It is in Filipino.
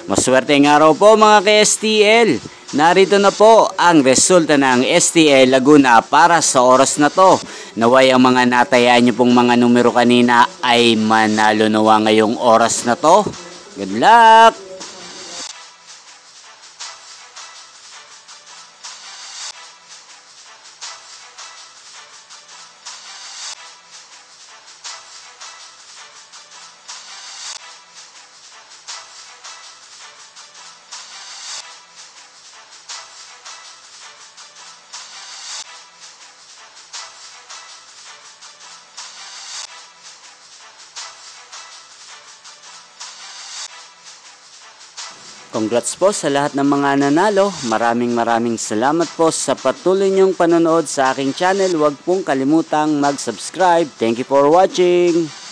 Maswerteng araw po mga ka-STL. Narito na po ang resulta ng STL Laguna para sa oras na to. Naway ang mga natayaan nyo pong mga numero kanina ay manalo nawa ngayong oras na to. Good luck! Congrats po sa lahat ng mga nanalo. Maraming salamat po sa patuloy niyong panonood sa aking channel. Huwag pong kalimutang mag-subscribe. Thank you for watching.